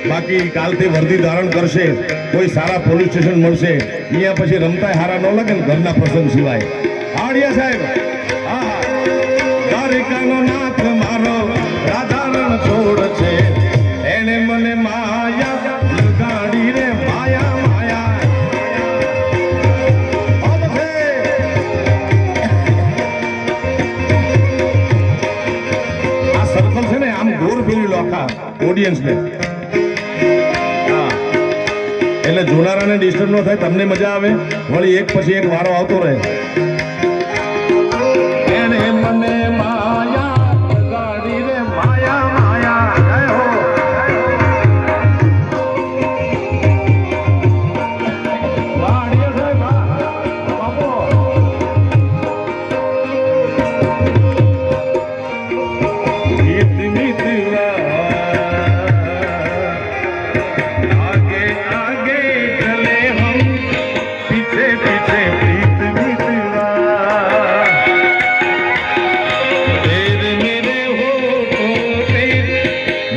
બાકી કાલથી વર્દી ધારણ કરશે, કોઈ સારા પોલીસ સ્ટેશન મળશે, અહીંયા પછી રમતા હારા ન લાગે ને ઘરના પ્રસંગ સિવાય. હાડિયા સાહેબ, હા, દ્વારિકાનો નાથ મારો રાધારણ છોડ છે, એને મને માયા લગાડી રે માયા માયા. આ સર્કલ છે ને આમ દૂર ફેરી લો આખા ઓડિયન્સ ને, એટલે જોનારાને ડિસ્ટર્બ ન થાય, તમને મજા આવે, વળી એક પછી એક વારો આવતો રહે. એને મને માયા લગાડી રે માયા માયા. જય હો. વાડિયા સાહેબ, બાપો. ગીત મિતવા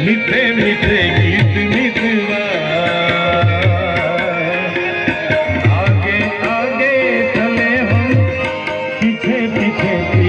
मीठे मीठे